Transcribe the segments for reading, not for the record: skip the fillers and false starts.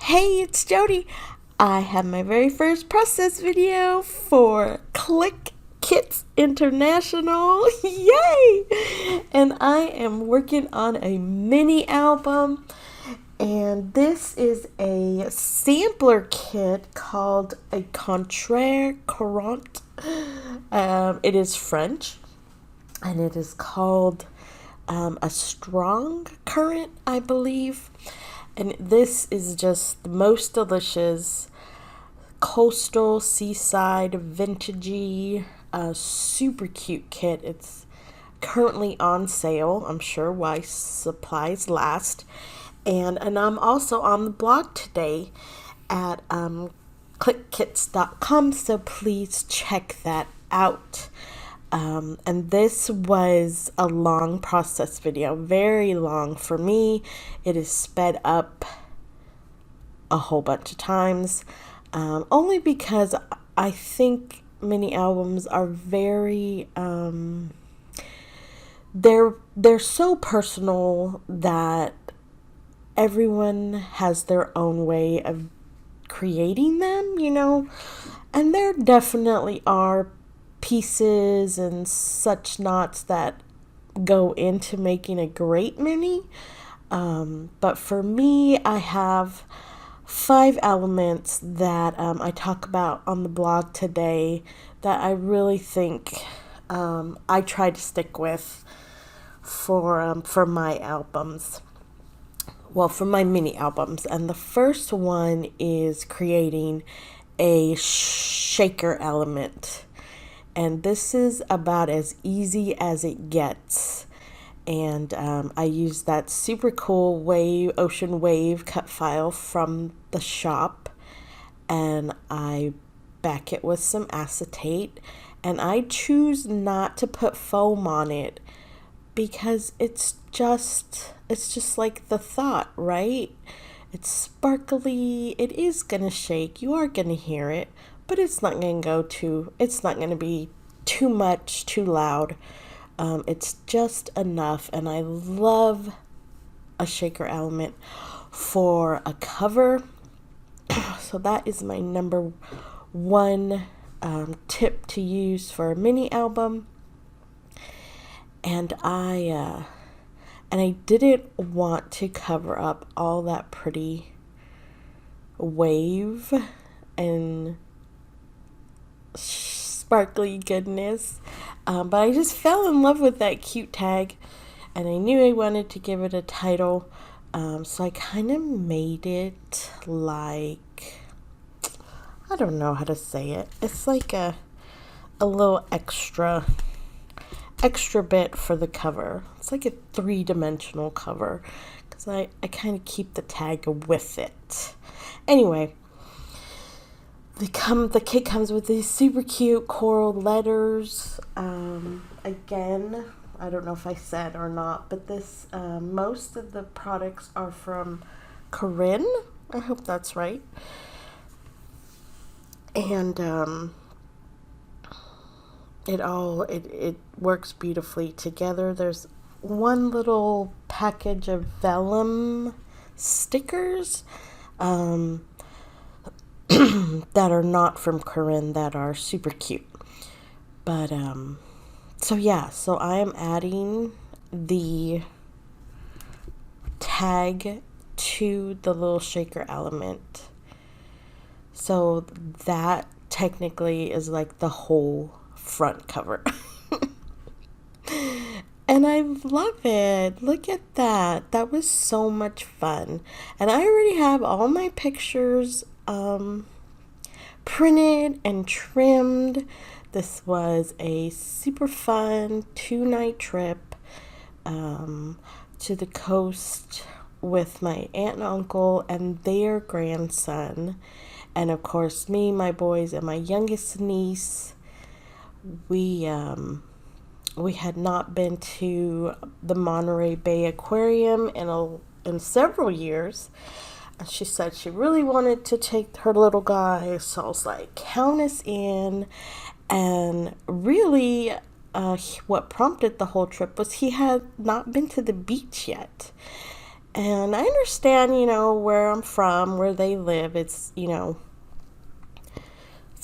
Hey, it's Jody. I have my very first process video for Clique Kits International. Yay! And I am working on a mini album. And this is a sampler kit called A Contre Courant. It is French. And it is called A Strong Current, I believe. And this is just the most delicious coastal, seaside, vintagey, super cute kit. It's currently on sale, I'm sure, while supplies last. And I'm also on the blog today at cliquekits.com, so please check that out. And this was a long process video, very long for me. It is sped up a whole bunch of times, only because I think mini albums are very, they're so personal that everyone has their own way of creating them, and there definitely are pieces and such knots that go into making a great mini, but for me, I have 5 elements that I talk about on the blog today that I really think I try to stick with for my albums. Well, for my mini albums. And the first one is creating a shaker element. And this is about as easy as it gets. And I use that super cool ocean wave cut file from the shop. And I back it with some acetate. And I choose not to put foam on it because it's just like the thought, right? It's sparkly. It is going to shake. You are going to hear it. But it's not going to be too much, too loud. It's just enough. And I love a shaker element for a cover. So that is my number one tip to use for a mini album. And I didn't want to cover up all that pretty wave and sparkly goodness, but I just fell in love with that cute tag, and I knew I wanted to give it a title, so I kind of made it like, I don't know how to say it. It's like a little extra bit for the cover. It's like a 3-dimensional cover because I kind of keep the tag with it. Anyway, the kit comes with these super cute coral letters. Again, I don't know if I said or not, but this most of the products are from Corinne. I hope that's right. And it works beautifully together. There's one little package of vellum stickers that are not from Corinne that are super cute. But so I am adding the tag to the little shaker element. So that technically is like the whole front cover. And I love it. Look at that. That was so much fun. And I already have all my pictures printed and trimmed. This was a super fun 2-night trip to the coast with my aunt and uncle and their grandson, and of course me, my boys, and my youngest niece. We had not been to the Monterey Bay Aquarium in several years. She said she really wanted to take her little guy, so I was like, count us in. And really, what prompted the whole trip was he had not been to the beach yet. And I understand, where I'm from, where they live, it's, it's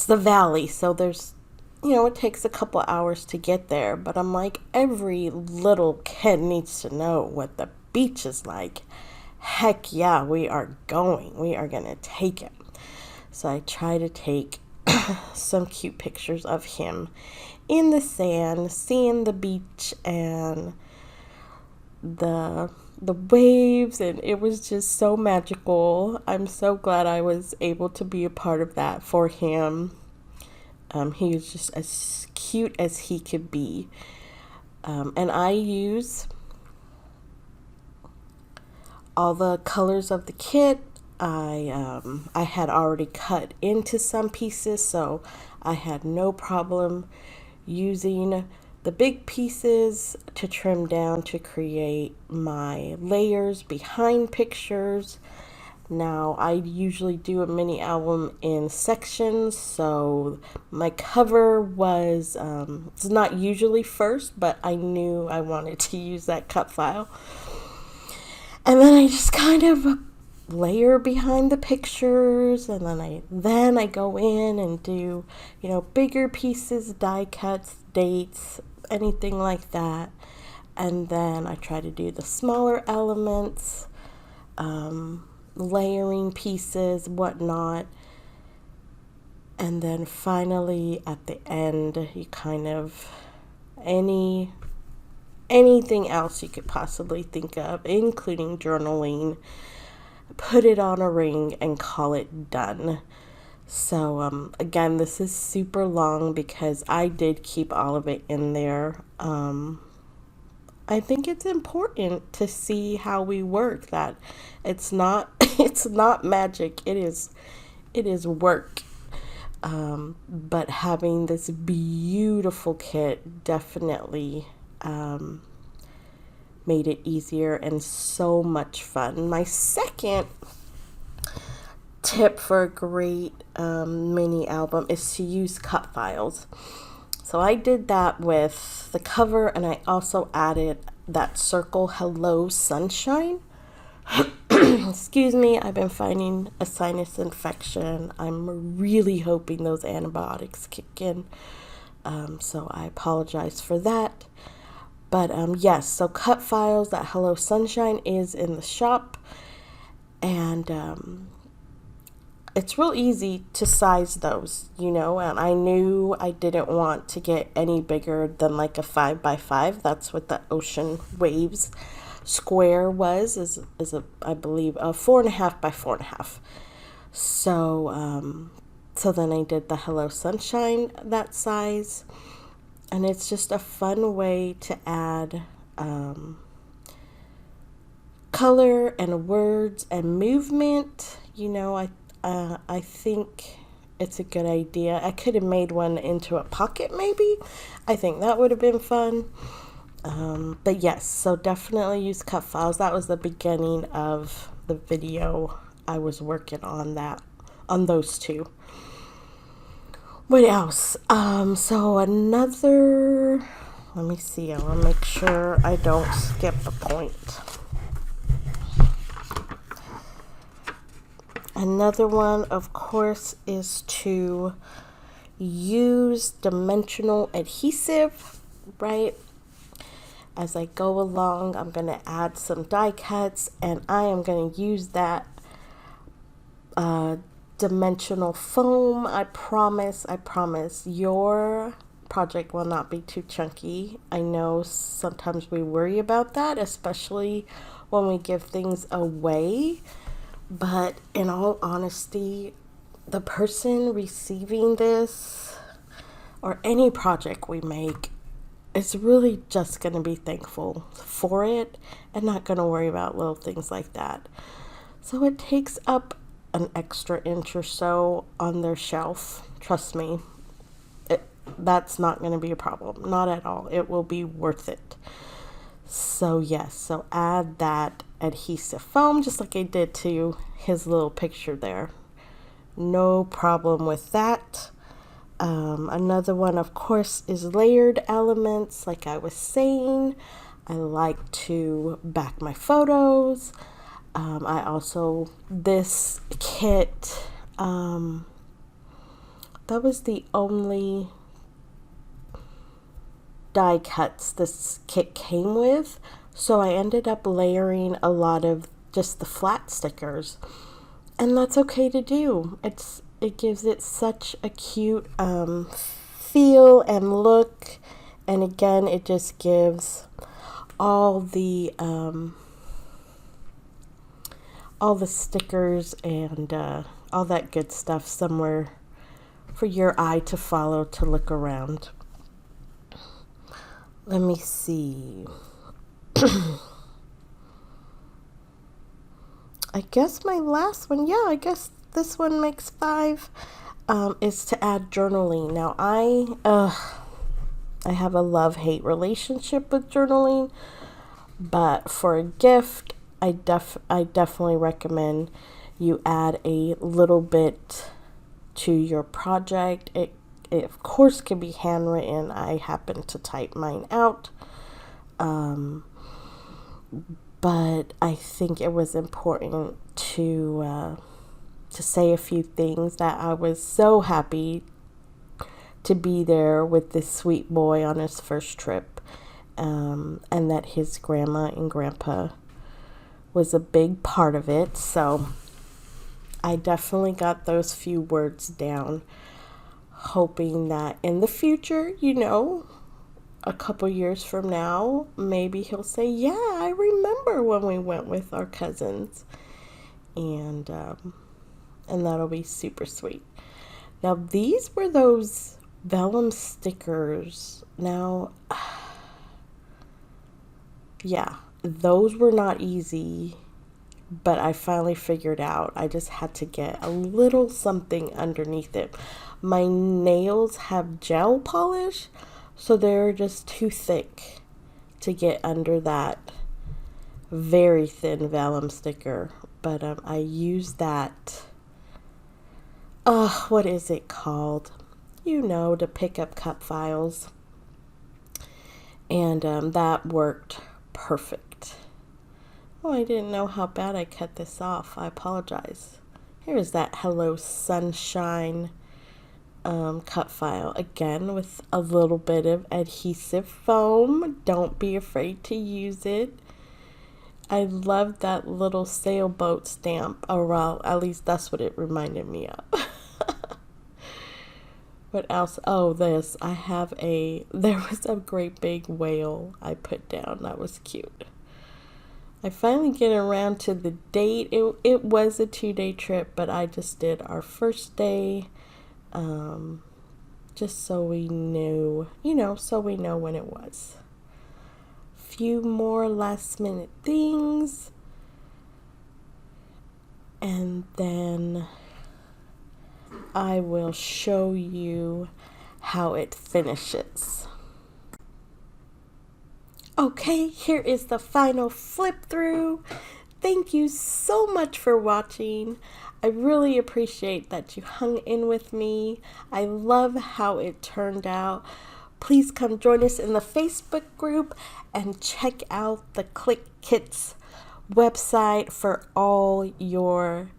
the valley. So there's, it takes a couple hours to get there. But I'm like, every little kid needs to know what the beach is like. Heck yeah, we are going. We are going to take it. So I try to take some cute pictures of him in the sand, seeing the beach and the waves, and it was just so magical. I'm so glad I was able to be a part of that for him. He was just as cute as he could be. And I use all the colors of the kit. I had already cut into some pieces, so I had no problem using the big pieces to trim down to create my layers behind pictures. Now, I usually do a mini album in sections, so my cover was, it's not usually first, but I knew I wanted to use that cut file. And then I just kind of layer behind the pictures, and then I go in and do, bigger pieces, die cuts, dates, anything like that. And then I try to do the smaller elements, layering pieces, whatnot. And then finally at the end, you kind of anything else you could possibly think of, including journaling, put it on a ring and call it done. So again, this is super long because I did keep all of it in there. I think it's important to see how we work, that it's not it's not magic, it is work. But having this beautiful kit definitely made it easier and so much fun. My second tip for a great mini album is to use cut files. So I did that with the cover, and I also added that circle Hello Sunshine. Excuse me, I've been fighting a sinus infection. I'm really hoping those antibiotics kick in. So I apologize for that. But yes, so cut files, that Hello Sunshine is in the shop. And it's real easy to size those, and I knew I didn't want to get any bigger than like a 5x5. That's what the Ocean Waves square is I believe a 4.5 by 4.5. So then I did the Hello Sunshine that size, and it's just a fun way to add color and words and movement. I think it's a good idea. I could have made one into a pocket maybe. I think that would have been fun. But yes, so definitely use cut files. That was the beginning of the video. I was working on those two. What else? So another, let me see. I want to make sure I don't skip a point. Another one, of course, is to use dimensional adhesive, right? As I go along, I'm going to add some die cuts, and I am going to use that dimensional foam. I promise your project will not be too chunky. I know sometimes we worry about that, especially when we give things away. But in all honesty, the person receiving this or any project we make is really just going to be thankful for it and not going to worry about little things like that. So it takes up an extra inch or so on their shelf. Trust me, that's not going to be a problem. Not at all. It will be worth it. So yes, so add that adhesive foam just like I did to his little picture there. No problem with that. Another one, of course, is layered elements. Like I was saying, I like to back my photos. I also, this kit, that was the only die cuts this kit came with, so I ended up layering a lot of just the flat stickers, and that's okay to do. It gives it such a cute feel and look, and again, it just gives all the stickers and all that good stuff somewhere for your eye to follow, to look around. Let me see. I guess my last one, yeah, I guess this one makes 5, is to add journaling. Now, I have a love-hate relationship with journaling, but for a gift, I definitely recommend you add a little bit to your project. It of course can be handwritten. I happen to type mine out. But I think it was important to say a few things, that I was so happy to be there with this sweet boy on his first trip, and that his grandma and grandpa was a big part of it. So I definitely got those few words down, hoping that in the future, a couple years from now, maybe he'll say, yeah, I remember when we went with our cousins. And that'll be super sweet. Now, these were those vellum stickers. Now, yeah, those were not easy, but I finally figured out I just had to get a little something underneath it. My nails have gel polish, so they're just too thick to get under that very thin vellum sticker. But I used that, what is it called? To pick up cut files. And that worked perfect. Oh, I didn't know how bad I cut this off. I apologize. Here's that Hello Sunshine cut file, again with a little bit of adhesive foam. Don't be afraid to use it. I love that little sailboat stamp, or well, at least that's what it reminded me of. What else? Oh, this. There was a great big whale I put down. That was cute. I finally get around to the date. It was a 2-day trip, but I just did our first day, just so we knew, so we know when it was. Few more last minute things, and then I will show you how it finishes. Okay, here is the final flip through. Thank you so much for watching. I really appreciate that you hung in with me. I love how it turned out. Please come join us in the Facebook group and check out the Clique Kits website for all your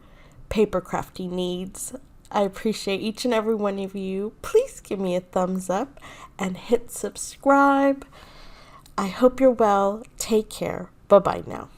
paper crafting needs. I appreciate each and every one of you. Please give me a thumbs up and hit subscribe. I hope you're well. Take care. Bye-bye now.